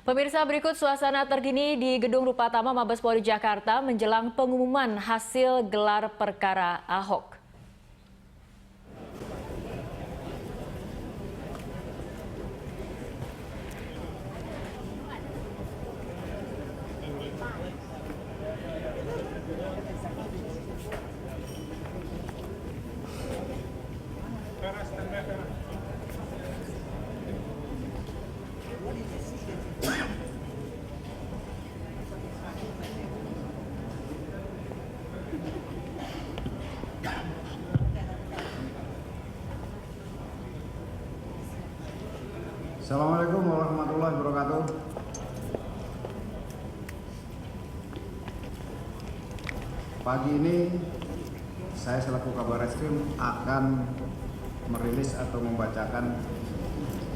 Pemirsa, berikut suasana terkini di Gedung Rupatama Mabes Polri Jakarta menjelang pengumuman hasil gelar perkara Ahok. Assalamualaikum warahmatullahi wabarakatuh. Pagi ini saya selaku Kabar Reskrim akan merilis atau membacakan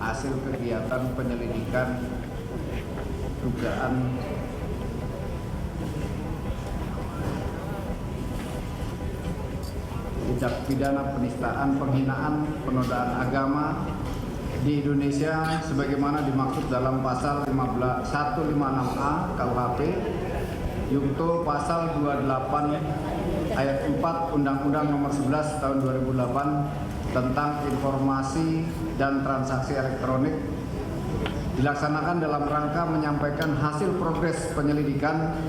hasil kegiatan penyelidikan dugaan tindak pidana penistaan, penghinaan, penodaan agama di Indonesia sebagaimana dimaksud dalam pasal 156A KUHP yungto pasal 28 ayat 4 Undang-Undang Nomor 11 Tahun 2008 tentang informasi dan transaksi elektronik, dilaksanakan dalam rangka menyampaikan hasil progres penyelidikan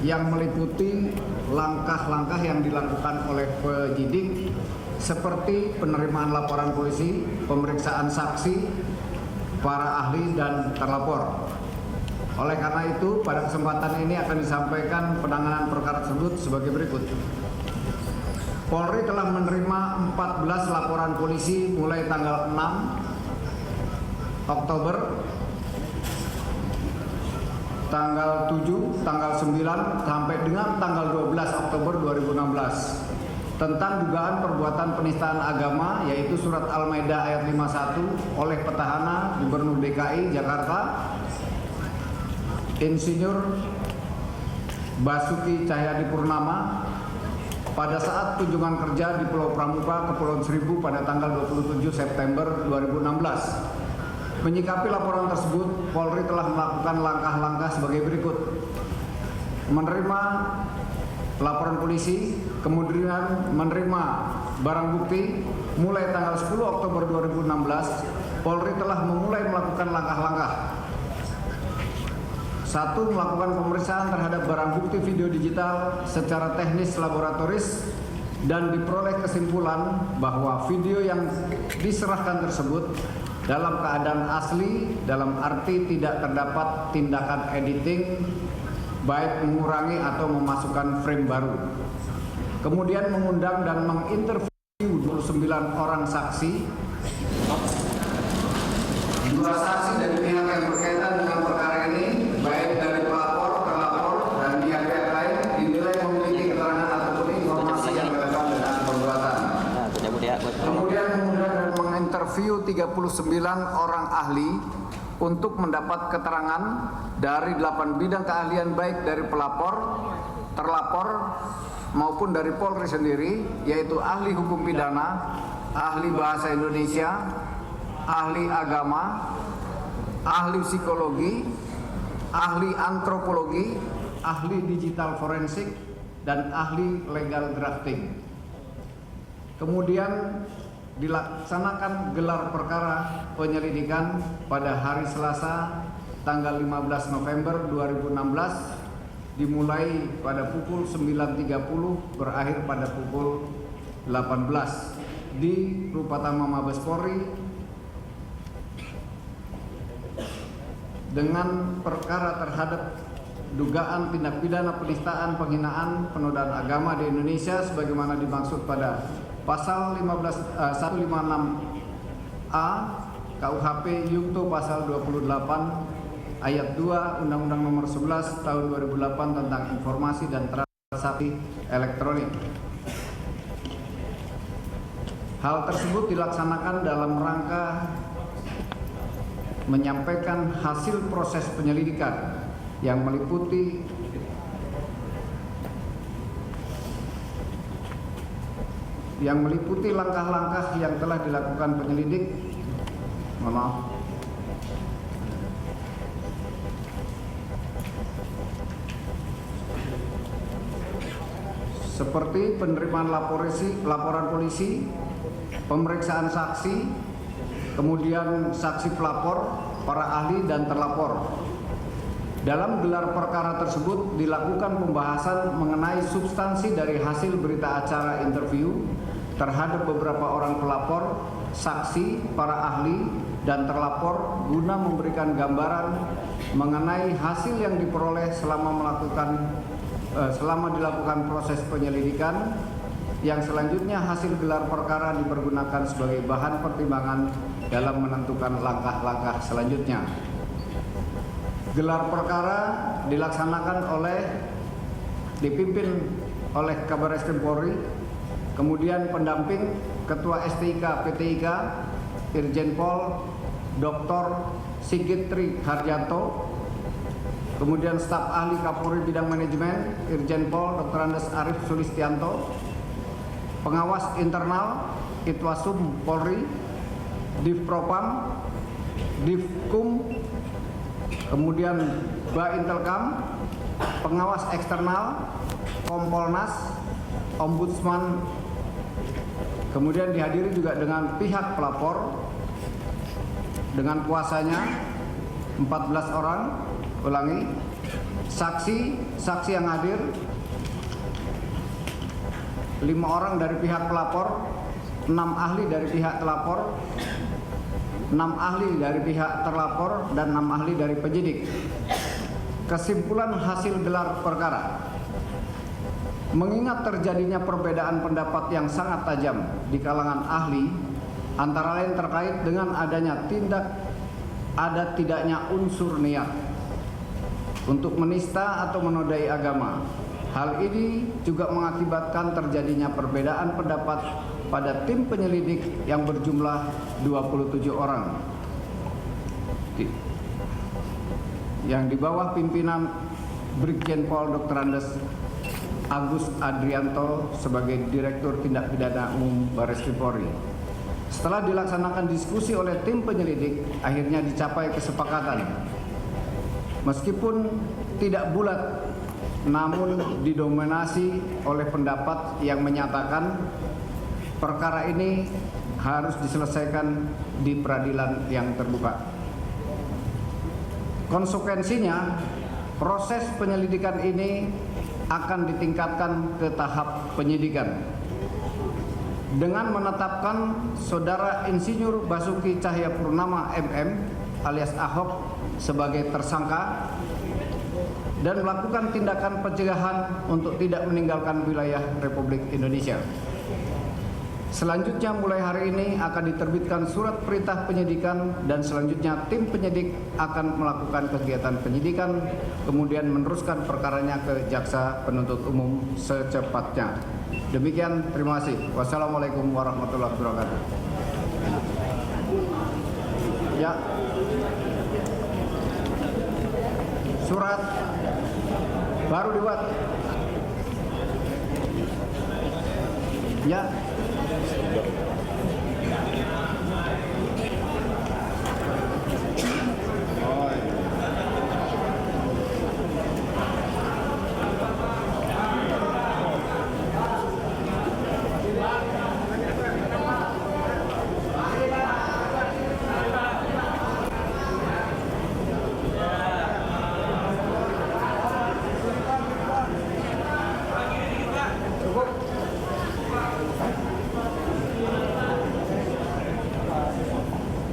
yang meliputi langkah-langkah yang dilakukan oleh penyidik seperti penerimaan laporan polisi, pemeriksaan saksi, para ahli dan terlapor. Oleh karena itu, pada kesempatan ini akan disampaikan penanganan perkara tersebut sebagai berikut. Polri telah menerima 14 laporan polisi mulai tanggal 6 Oktober, tanggal 7, tanggal 9, sampai dengan tanggal 12 Oktober 2016. Tentang dugaan perbuatan penistaan agama, yaitu surat Al-Maidah ayat 51 oleh petahana Gubernur DKI Jakarta Insinyur Basuki Cahayapurnama pada saat kunjungan kerja di Pulau Pramuka, Kepulauan Seribu pada tanggal 27 September 2016. Menyikapi laporan tersebut, Polri telah melakukan langkah-langkah sebagai berikut. Menerima laporan polisi, kemudian menerima barang bukti. Mulai tanggal 10 Oktober 2016, Polri telah memulai melakukan langkah-langkah. 1. Melakukan pemeriksaan terhadap barang bukti video digital secara teknis laboratoris dan diperoleh kesimpulan bahwa video yang diserahkan tersebut dalam keadaan asli, dalam arti tidak terdapat tindakan editing, baik mengurangi atau memasukkan frame baru. Kemudian mengundang dan menginterview 29 orang saksi, 2 saksi dari pihak yang berkaitan dengan perkara ini, baik dari pelapor, terlapor, dan pihak-pihak lain dinilai memiliki keterangan ataupun informasi yang relevan dengan perbuatan. Kemudian mengundang dan menginterview 39 orang ahli untuk mendapat keterangan dari 8 bidang keahlian, baik dari pelapor, terlapor, maupun dari Polri sendiri, yaitu ahli hukum pidana, ahli bahasa Indonesia, ahli agama, ahli psikologi, ahli antropologi, ahli digital forensik, dan ahli legal drafting. Kemudian dilaksanakan gelar perkara penyelidikan pada hari Selasa tanggal 15 November 2016 dimulai pada pukul 9.30 berakhir pada pukul 18 di Rupatama Mabes Polri dengan perkara terhadap dugaan tindak pidana penistaan, penghinaan, penodaan agama di Indonesia sebagaimana dimaksud pada pasal 156A KUHP yungto pasal 28 ayat 2 Undang-Undang Nomor 11 Tahun 2008 tentang informasi dan transaksi elektronik. Hal tersebut dilaksanakan dalam rangka menyampaikan hasil proses penyelidikan yang meliputi langkah-langkah yang telah dilakukan penyelidik. seperti penerimaan laporan polisi, pemeriksaan saksi, kemudian saksi pelapor, para ahli dan terlapor. Dalam gelar perkara tersebut dilakukan pembahasan mengenai substansi dari hasil berita acara interview terhadap beberapa orang pelapor, saksi, para ahli, dan terlapor guna memberikan gambaran mengenai hasil yang diperoleh selama dilakukan proses penyelidikan, yang selanjutnya hasil gelar perkara dipergunakan sebagai bahan pertimbangan dalam menentukan langkah-langkah selanjutnya. Gelar perkara dipimpin oleh Kabar Eskrim Polri, kemudian pendamping Ketua STIK PTIK Irjen Pol Dr. Sigit Tri Harjanto, kemudian staf ahli Kapolri bidang manajemen Irjen Pol Dr. Andes Arif Sulistianto, pengawas internal Itwasum Polri, Divpropam, Divkum, kemudian Baintelkam, pengawas eksternal Kompolnas, Ombudsman, kemudian dihadiri juga dengan pihak pelapor dengan kuasanya 14 orang, saksi yang hadir 5 orang dari pihak pelapor, 6 ahli dari pihak telapor, 6 ahli dari pihak terlapor, dan 6 ahli dari penyidik. Kesimpulan hasil gelar perkara. Mengingat terjadinya perbedaan pendapat yang sangat tajam di kalangan ahli, antara lain terkait dengan adanya tidaknya unsur niat untuk menista atau menodai agama. Hal ini juga mengakibatkan terjadinya perbedaan pendapat pada tim penyelidik yang berjumlah 27 orang yang di bawah pimpinan Brigjen Pol Dr. Andes Agus Adrianto sebagai Direktur Tindak Pidana Umum Bareskrim Polri. Setelah dilaksanakan diskusi oleh tim penyelidik, akhirnya dicapai kesepakatan. Meskipun tidak bulat, namun didominasi oleh pendapat yang menyatakan perkara ini harus diselesaikan di peradilan yang terbuka. Konsekuensinya, proses penyelidikan ini akan ditingkatkan ke tahap penyidikan dengan menetapkan Saudara Insinyur Basuki Cahayapurnama MM alias Ahok sebagai tersangka dan melakukan tindakan pencegahan untuk tidak meninggalkan wilayah Republik Indonesia. Selanjutnya mulai hari ini akan diterbitkan surat perintah penyidikan dan selanjutnya tim penyidik akan melakukan kegiatan penyidikan kemudian meneruskan perkaranya ke Jaksa Penuntut Umum secepatnya. Demikian, terima kasih. Wassalamualaikum warahmatullahi wabarakatuh. Ya. Surat baru dibuat. Ya.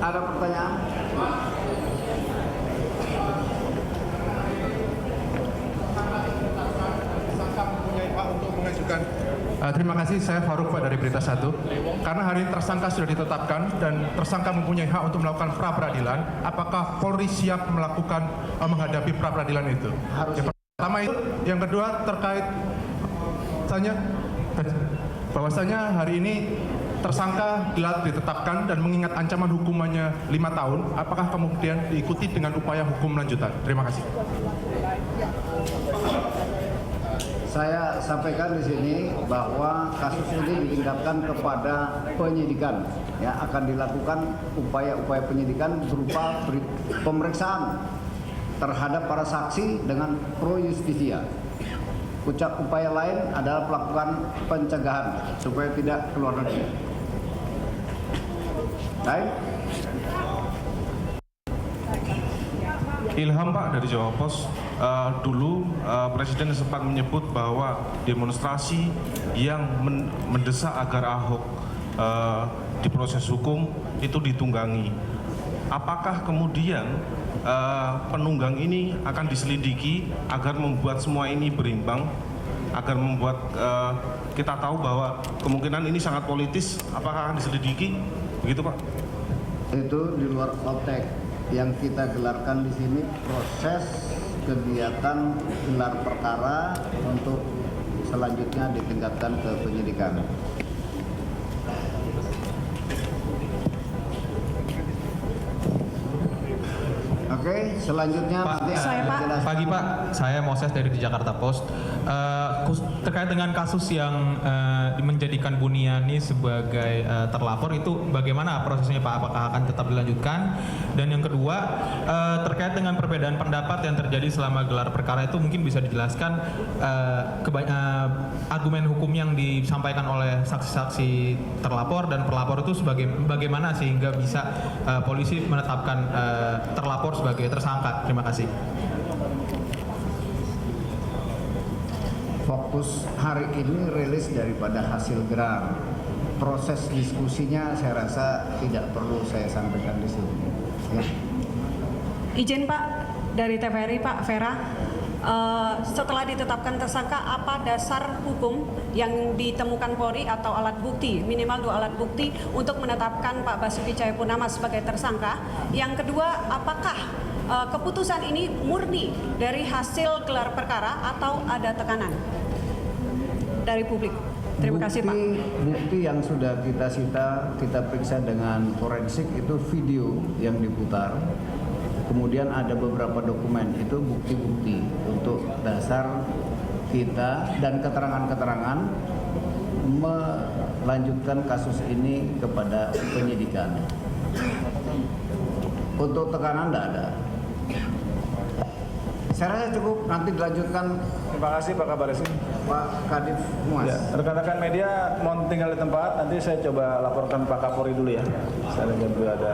Ada pertanyaan? Tersangka mempunyai hak untuk mengajukan. Terima kasih, saya Faruk Pak dari Berita 1. Karena hari ini tersangka sudah ditetapkan dan tersangka mempunyai hak untuk melakukan pra-peradilan, apakah Polri siap melakukan menghadapi pra-peradilan itu? Yang pertama itu, yang kedua terkait bahwasanya hari ini tersangka ditetapkan dan mengingat ancaman hukumannya 5 tahun, apakah kemudian diikuti dengan upaya hukum lanjutan? Terima kasih. Saya sampaikan di sini bahwa kasus ini ditingkatkan kepada penyidikan. Ya, akan dilakukan upaya-upaya penyidikan berupa pemeriksaan terhadap para saksi dengan pro justisia. Upaya lain adalah melakukan pencegahan supaya tidak keluar negeri. Baik. Ilham Pak dari Jawa Pos. Dulu Presiden sempat menyebut bahwa demonstrasi yang mendesak agar Ahok diproses hukum itu ditunggangi. Apakah kemudian penunggang ini akan diselidiki agar membuat semua ini berimbang, agar membuat kita tahu bahwa kemungkinan ini sangat politis, apakah akan diselidiki? Begitu Pak? Itu di luar konteks. Yang kita gelarkan di sini proses kegiatan gelar perkara untuk selanjutnya ditingkatkan ke penyidikan. Oke, selanjutnya Pak, nanti pagi Pak, saya Moses dari Jakarta Post. Terkait dengan kasus yang menjadikan Buniani sebagai terlapor itu bagaimana prosesnya Pak? Apakah akan tetap dilanjutkan? Dan yang kedua, terkait dengan perbedaan pendapat yang terjadi selama gelar perkara itu mungkin bisa dijelaskan argumen hukum yang disampaikan oleh saksi-saksi terlapor dan pelapor itu bagaimana sehingga bisa polisi menetapkan terlapor sebagai tersangka. Terima kasih. Fokus hari ini rilis daripada hasil gelar. Proses diskusinya saya rasa tidak perlu saya sampaikan di sini. Ya. Izin Pak dari TVRI Pak Vera. Setelah ditetapkan tersangka, apa dasar hukum yang ditemukan Polri atau alat bukti, minimal 2 alat bukti untuk menetapkan Pak Basuki Cahayapurnama sebagai tersangka? Yang kedua, apakah keputusan ini murni dari hasil gelar perkara atau ada tekanan dari publik? Terima kasih Pak. Bukti yang sudah kita sita, kita periksa dengan forensik itu video yang diputar. Kemudian ada beberapa dokumen, itu bukti-bukti untuk dasar kita dan keterangan-keterangan melanjutkan kasus ini kepada penyidikan. Untuk tekanan tidak ada. Saya rasa cukup, nanti dilanjutkan. Terima kasih Pak Kabar Eskrim. Pak Kadif Muas. Ya, rekan-rekan media mau tinggal di tempat, nanti saya coba laporkan Pak Kapolri dulu ya. Saya lihat dulu ada.